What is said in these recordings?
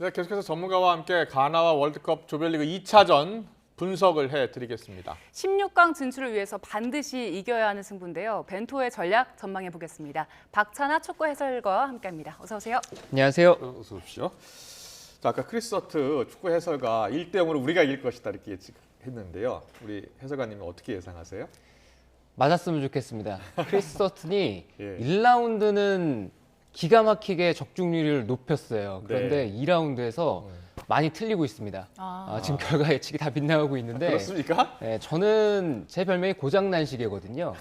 네, 계속해서 전문가와 함께 가나와 월드컵 조별리그 2차전 분석을 해드리겠습니다. 16강 진출을 위해서 반드시 이겨야 하는 승부인데요. 벤토의 전략 전망해 보겠습니다. 박찬하 축구 해설가와 함께합니다. 어서 오세요. 안녕하세요. 어서 오십시오. 자, 아까 크리스 서트 축구 해설가 1대0으로 우리가 이길 것이다 이렇게 예측했는데요. 우리 해설가님은 어떻게 예상하세요? 맞았으면 좋겠습니다. 크리스 서튼이 예. 1라운드는 기가 막히게 적중률을 높였어요. 그런데 네. 2라운드에서 많이 틀리고 있습니다. 지금 결과 예측이 다 빗나가고 있는데 그렇습니까? 저는 제 별명이 고장난 시계거든요.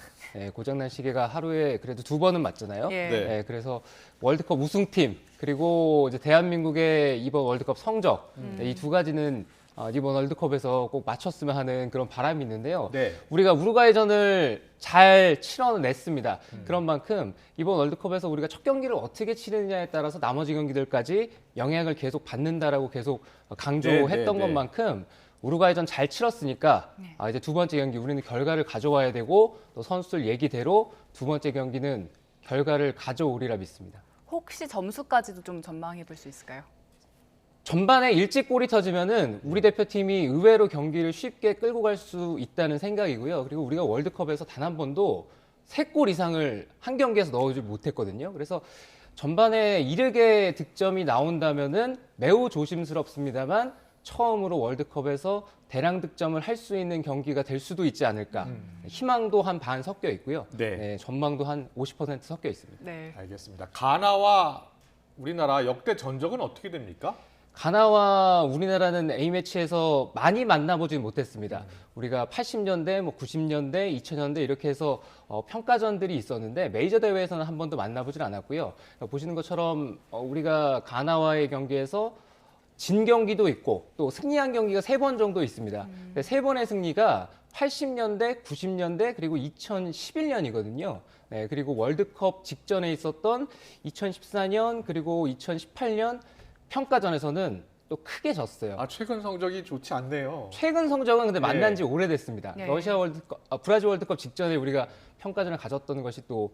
고장난 시계가 하루에 그래도 2번은 맞잖아요. 예. 네. 그래서 월드컵 우승팀 그리고 이제 대한민국의 이번 월드컵 성적 이 두 가지는 이번 월드컵에서 꼭 맞췄으면 하는 그런 바람이 있는데요. 네. 우리가 우루과이전을 잘 치러냈습니다. 그런 만큼 이번 월드컵에서 우리가 첫 경기를 어떻게 치르느냐에 따라서 나머지 경기들까지 영향을 계속 받는다라고 계속 강조했던 네. 것만큼 우루과이전 잘 치렀으니까 이제 두 번째 경기 우리는 결과를 가져와야 되고 또 선수들 얘기대로 두 번째 경기는 결과를 가져오리라 믿습니다. 혹시 점수까지도 좀 전망해 볼 수 있을까요? 전반에 일찍 골이 터지면은 우리 대표팀이 의외로 경기를 쉽게 끌고 갈 수 있다는 생각이고요. 그리고 우리가 월드컵에서 단 한 번도 3골 이상을 한 경기에서 넣어주지 못했거든요. 그래서 전반에 이르게 득점이 나온다면은 매우 조심스럽습니다만 처음으로 월드컵에서 대량 득점을 할 수 있는 경기가 될 수도 있지 않을까. 희망도 한 반 섞여 있고요. 네. 전망도 한 50% 섞여 있습니다. 네. 알겠습니다. 가나와 우리나라 역대 전적은 어떻게 됩니까? 가나와 우리나라는 A매치에서 많이 만나보지 못했습니다. 우리가 80년대, 90년대, 2000년대 이렇게 해서 평가전들이 있었는데 메이저 대회에서는 한 번도 만나보질 않았고요. 보시는 것처럼 우리가 가나와의 경기에서 진 경기도 있고 또 승리한 경기가 3번 정도 있습니다. 3번의 승리가 80년대, 90년대 그리고 2011년이거든요. 네, 그리고 월드컵 직전에 있었던 2014년 그리고 2018년 평가전에서는 또 크게 졌어요. 최근 성적이 좋지 않네요. 최근 성적은 근데 만난 지 오래됐습니다. 네. 러시아 월드컵, 브라질 월드컵 직전에 우리가 평가전을 가졌던 것이 또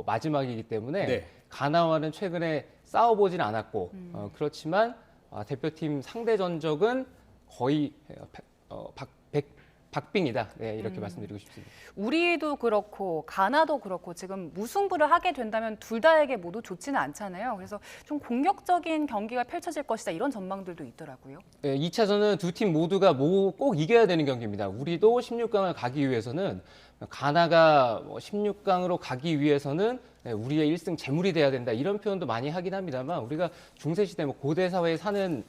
마지막이기 때문에 네. 가나와는 최근에 싸워보진 않았고 그렇지만 대표팀 상대 전적은 거의 박빙이다. 네, 이렇게 말씀드리고 싶습니다. 우리도 그렇고 가나도 그렇고 지금 무승부를 하게 된다면 둘 다에게 모두 좋지는 않잖아요. 그래서 좀 공격적인 경기가 펼쳐질 것이다 이런 전망들도 있더라고요. 네, 2차전은 두 팀 모두가 꼭 이겨야 되는 경기입니다. 우리도 16강을 가기 위해서는 가나가 16강으로 가기 위해서는 우리의 1승 재물이 돼야 된다 이런 표현도 많이 하긴 합니다만 우리가 중세시대 고대 사회에 사는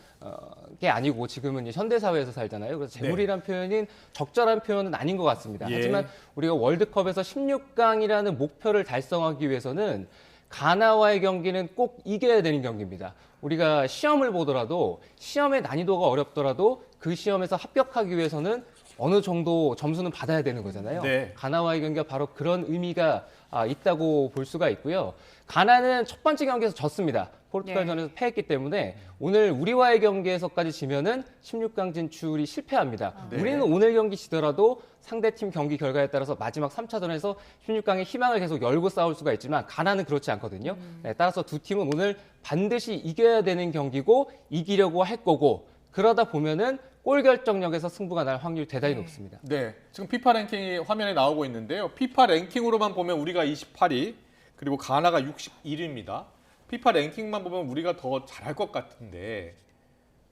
게 아니고 지금은 이제 현대 사회에서 살잖아요. 그래서 재물이란 표현은 적절한 표현은 아닌 것 같습니다. 예. 하지만 우리가 월드컵에서 16강이라는 목표를 달성하기 위해서는 가나와의 경기는 꼭 이겨야 되는 경기입니다. 우리가 시험을 보더라도 시험의 난이도가 어렵더라도 그 시험에서 합격하기 위해서는 어느 정도 점수는 받아야 되는 거잖아요. 네. 가나와의 경기가 바로 그런 의미가 있다고 볼 수가 있고요. 가나는 첫 번째 경기에서 졌습니다. 포르투갈전에서 패했기 때문에 오늘 우리와의 경기에서까지 지면은 16강 진출이 실패합니다. 네. 우리는 오늘 경기 지더라도 상대팀 경기 결과에 따라서 마지막 3차전에서 16강의 희망을 계속 열고 싸울 수가 있지만 가나는 그렇지 않거든요. 따라서 두 팀은 오늘 반드시 이겨야 되는 경기고 이기려고 할 거고 그러다 보면은 골 결정력에서 승부가 날 확률이 대단히 높습니다. 네, 지금 피파 랭킹이 화면에 나오고 있는데요. 피파 랭킹으로만 보면 우리가 28위, 그리고 가나가 61위입니다. 피파 랭킹만 보면 우리가 더 잘할 것 같은데,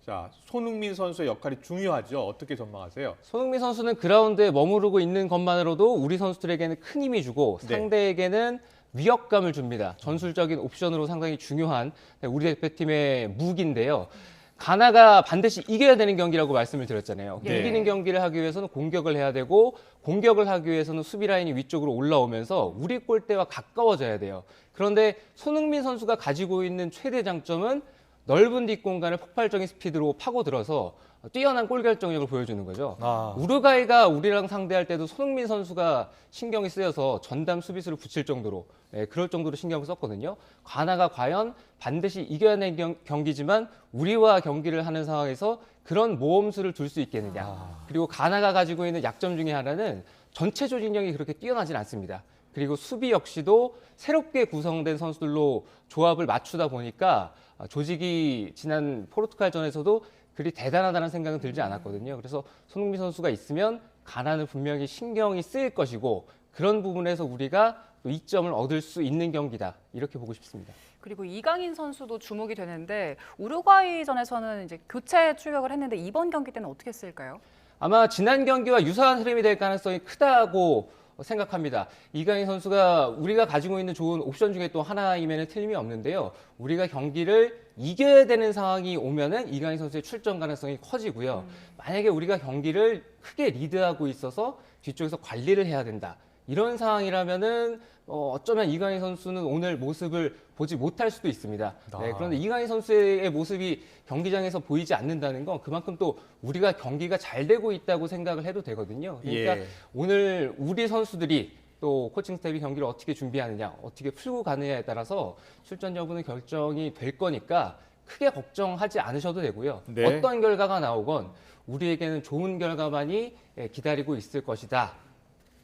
자, 손흥민 선수의 역할이 중요하죠. 어떻게 전망하세요? 손흥민 선수는 그라운드에 머무르고 있는 것만으로도 우리 선수들에게는 큰 힘이 주고 네. 상대에게는 위협감을 줍니다. 전술적인 옵션으로 상당히 중요한 우리 대표팀의 무기인데요. 가나가 반드시 이겨야 되는 경기라고 말씀을 드렸잖아요. 네. 이기는 경기를 하기 위해서는 공격을 해야 되고 공격을 하기 위해서는 수비 라인이 위쪽으로 올라오면서 우리 골대와 가까워져야 돼요. 그런데 손흥민 선수가 가지고 있는 최대 장점은 넓은 뒷공간을 폭발적인 스피드로 파고들어서 뛰어난 골 결정력을 보여주는 거죠. 우루과이가 우리랑 상대할 때도 손흥민 선수가 신경이 쓰여서 전담 수비수를 붙일 정도로 그럴 정도로 신경을 썼거든요. 가나가 과연 반드시 이겨야 하는 경기지만 우리와 경기를 하는 상황에서 그런 모험수를 둘 수 있겠느냐. 그리고 가나가 가지고 있는 약점 중에 하나는 전체 조직력이 그렇게 뛰어나진 않습니다. 그리고 수비 역시도 새롭게 구성된 선수들로 조합을 맞추다 보니까 조직이 지난 포르투갈전에서도 그리 대단하다는 생각은 들지 않았거든요. 그래서 손흥민 선수가 있으면 가나는 분명히 신경이 쓰일 것이고 그런 부분에서 우리가 또 이점을 얻을 수 있는 경기다. 이렇게 보고 싶습니다. 그리고 이강인 선수도 주목이 되는데 우루과이전에서는 이제 교체 출격을 했는데 이번 경기 때는 어떻게 쓸까요? 아마 지난 경기와 유사한 흐름이 될 가능성이 크다고 생각합니다. 이강인 선수가 우리가 가지고 있는 좋은 옵션 중에 또 하나임에는 틀림이 없는데요. 우리가 경기를 이겨야 되는 상황이 오면은 이강인 선수의 출전 가능성이 커지고요. 만약에 우리가 경기를 크게 리드하고 있어서 뒤쪽에서 관리를 해야 된다. 이런 상황이라면은 어쩌면 이강인 선수는 오늘 모습을 보지 못할 수도 있습니다. 네, 그런데 이강인 선수의 모습이 경기장에서 보이지 않는다는 건 그만큼 또 우리가 경기가 잘 되고 있다고 생각을 해도 되거든요. 그러니까 예. 오늘 우리 선수들이 또 코칭 스태프이 경기를 어떻게 준비하느냐, 어떻게 풀고 가느냐에 따라서 출전 여부는 결정이 될 거니까 크게 걱정하지 않으셔도 되고요. 네. 어떤 결과가 나오건 우리에게는 좋은 결과만이 기다리고 있을 것이다.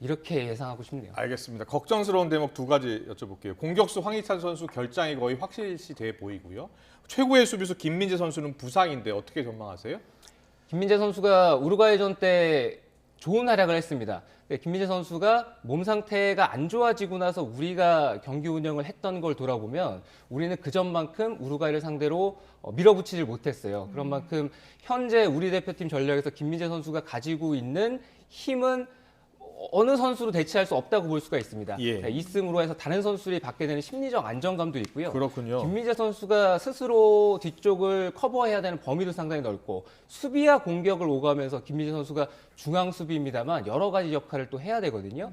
이렇게 예상하고 싶네요. 알겠습니다. 걱정스러운 대목 두 가지 여쭤볼게요. 공격수 황희찬 선수 결장이 거의 확실시돼 보이고요. 최고의 수비수 김민재 선수는 부상인데 어떻게 전망하세요? 김민재 선수가 우루과이전 때 좋은 활약을 했습니다. 김민재 선수가 몸 상태가 안 좋아지고 나서 우리가 경기 운영을 했던 걸 돌아보면 우리는 그전만큼 우루과이를 상대로 밀어붙이질 못했어요. 그런 만큼 현재 우리 대표팀 전력에서 김민재 선수가 가지고 있는 힘은 어느 선수로 대체할 수 없다고 볼 수가 있습니다. 예. 2승으로 해서 다른 선수들이 받게 되는 심리적 안정감도 있고요. 그렇군요. 김민재 선수가 스스로 뒤쪽을 커버해야 되는 범위도 상당히 넓고 수비와 공격을 오가면서 김민재 선수가 중앙 수비입니다만 여러 가지 역할을 또 해야 되거든요.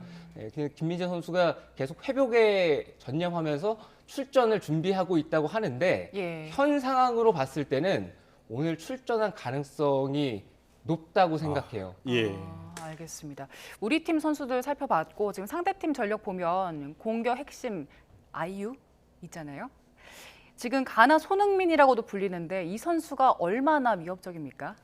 김민재 선수가 계속 회복에 전념하면서 출전을 준비하고 있다고 하는데 예. 현 상황으로 봤을 때는 오늘 출전한 가능성이 높다고 생각해요. 예. 알겠습니다. 우리 팀 선수들 살펴봤고 지금 상대팀 전력 보면 공격 핵심 아이유 있잖아요. 지금 가나 손흥민이라고도 불리는데 이 선수가 얼마나 위협적입니까?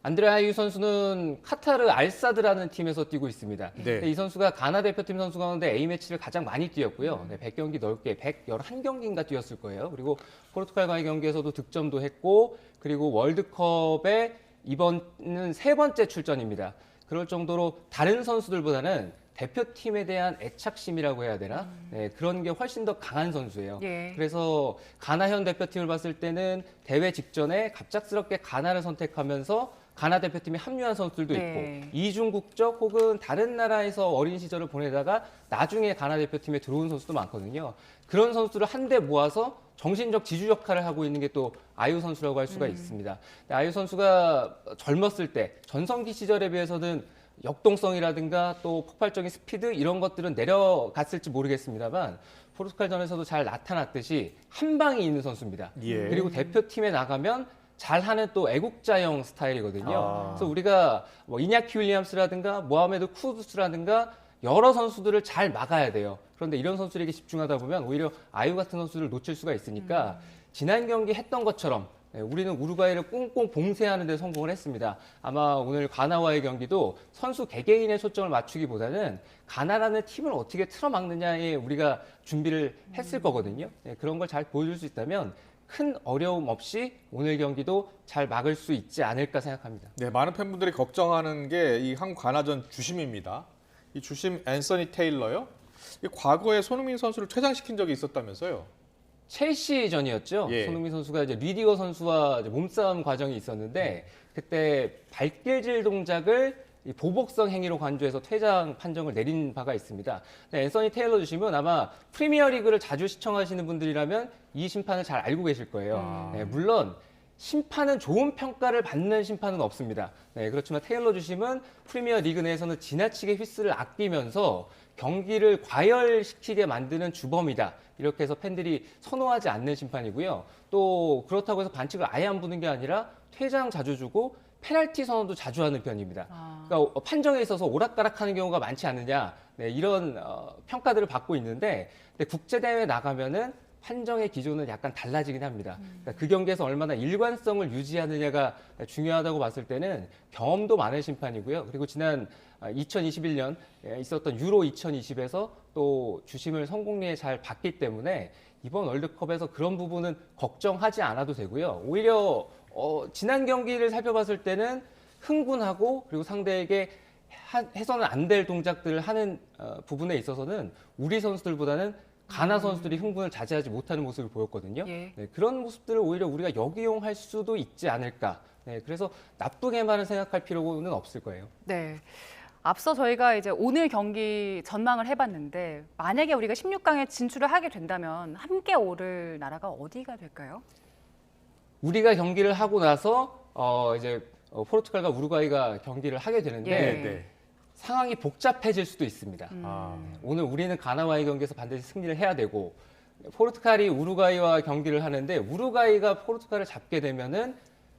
안드레 아이유 선수는 카타르 알사드라는 팀에서 뛰고 있습니다. 네. 이 선수가 가나 대표팀 선수 가운데 A매치를 가장 많이 뛰었고요. 100경기 넘게 111경기인가 뛰었을 거예요. 그리고 포르투갈과의 경기에서도 득점도 했고 그리고 월드컵에 이번은 세 번째 출전입니다. 그럴 정도로 다른 선수들보다는 대표팀에 대한 애착심이라고 해야 되나? 네, 그런 게 훨씬 더 강한 선수예요. 예. 그래서 가나 현 대표팀을 봤을 때는 대회 직전에 갑작스럽게 가나를 선택하면서 가나 대표팀에 합류한 선수들도 네. 있고 이중 국적 혹은 다른 나라에서 어린 시절을 보내다가 나중에 가나 대표팀에 들어온 선수도 많거든요. 그런 선수를 한데 모아서 정신적 지주 역할을 하고 있는 게 또 아이유 선수라고 할 수가 있습니다. 아이유 선수가 젊었을 때 전성기 시절에 비해서는 역동성이라든가 또 폭발적인 스피드 이런 것들은 내려갔을지 모르겠습니다만 포르투갈전에서도 잘 나타났듯이 한 방이 있는 선수입니다. 예. 그리고 대표팀에 나가면 잘하는 또 애국자형 스타일이거든요. 아. 그래서 우리가 뭐 이냐키 윌리엄스라든가 모하메드 쿠두스라든가 여러 선수들을 잘 막아야 돼요. 그런데 이런 선수들에게 집중하다 보면 오히려 아이유 같은 선수를 놓칠 수가 있으니까 지난 경기 했던 것처럼 우리는 우루과이를 꽁꽁 봉쇄하는 데 성공을 했습니다. 아마 오늘 가나와의 경기도 선수 개개인의 초점을 맞추기보다는 가나라는 팀을 어떻게 틀어막느냐에 우리가 준비를 했을 거거든요. 그런 걸 잘 보여줄 수 있다면 큰 어려움 없이 오늘 경기도 잘 막을 수 있지 않을까 생각합니다. 네, 많은 팬분들이 걱정하는 게 이 한국 가나전 주심입니다. 이 주심 앤서니 테일러요. 이 과거에 손흥민 선수를 퇴장시킨 적이 있었다면서요? 첼시전이었죠. 예. 손흥민 선수가 이제 리디거 선수와 이제 몸싸움 과정이 있었는데 그때 발길질 동작을 이 보복성 행위로 간주해서 퇴장 판정을 내린 바가 있습니다. 앤서니 테일러 주심은 아마 프리미어리그를 자주 시청하시는 분들이라면 이 심판을 잘 알고 계실 거예요. 네, 물론 심판은 좋은 평가를 받는 심판은 없습니다. 네, 그렇지만 테일러 주심은 프리미어 리그 내에서는 지나치게 휘스를 아끼면서 경기를 과열시키게 만드는 주범이다. 이렇게 해서 팬들이 선호하지 않는 심판이고요. 또 그렇다고 해서 반칙을 아예 안 부는 게 아니라 퇴장 자주 주고 페널티 선언도 자주 하는 편입니다. 그러니까 판정에 있어서 오락가락하는 경우가 많지 않느냐. 네, 이런 평가들을 받고 있는데 국제대회 나가면은 판정의 기조는 약간 달라지긴 합니다. 그러니까 그 경기에서 얼마나 일관성을 유지하느냐가 중요하다고 봤을 때는 경험도 많은 심판이고요. 그리고 지난 2021년 있었던 유로 2020에서 또 주심을 성공리에 잘 봤기 때문에 이번 월드컵에서 그런 부분은 걱정하지 않아도 되고요. 오히려 지난 경기를 살펴봤을 때는 흥분하고 그리고 상대에게 해서는 안 될 동작들을 하는 부분에 있어서는 우리 선수들보다는 가나 선수들이 흥분을 자제하지 못하는 모습을 보였거든요. 예. 네, 그런 모습들을 오히려 우리가 역이용할 수도 있지 않을까. 네, 그래서 나쁘게만은 생각할 필요는 없을 거예요. 네. 앞서 저희가 이제 오늘 경기 전망을 해봤는데 만약에 우리가 16강에 진출을 하게 된다면 함께 오를 나라가 어디가 될까요? 우리가 경기를 하고 나서 이제 포르투갈과 우루과이가 경기를 하게 되는데 예. 네. 상황이 복잡해질 수도 있습니다. 아, 오늘 우리는 가나와의 경기에서 반드시 승리를 해야 되고 포르투갈이 우루과이와 경기를 하는데 우루과이가 포르투갈을 잡게 되면은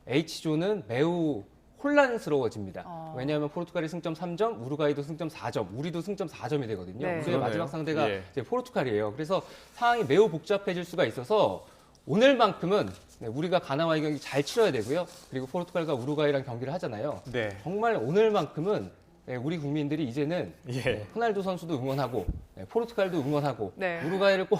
H조는 매우 혼란스러워집니다. 왜냐하면 포르투갈이 승점 3점, 우루과이도 승점 4점, 우리도 승점 4점이 되거든요. 네. 우리의 그러네요. 마지막 상대가 예. 이제 포르투갈이에요. 그래서 상황이 매우 복잡해질 수가 있어서 오늘만큼은 우리가 가나와의 경기 잘 치러야 되고요. 그리고 포르투갈과 우루과이랑 경기를 하잖아요. 네. 정말 오늘만큼은 우리 국민들이 이제는 예. 호날두 선수도 응원하고 포르투갈도 응원하고 네. 우루과이를 꼭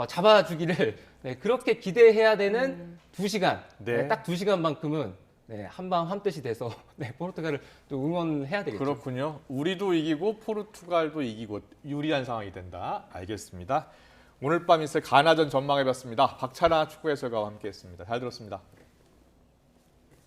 잡아주기를 그렇게 기대해야 되는 2시간, 네. 딱 2시간만큼은 한마음 한뜻이 돼서 포르투갈을 또 응원해야 되겠죠. 그렇군요. 우리도 이기고 포르투갈도 이기고 유리한 상황이 된다. 알겠습니다. 오늘 밤 있을 가나전 전망해봤습니다. 박찬아 축구 해설가와 함께했습니다. 잘 들었습니다.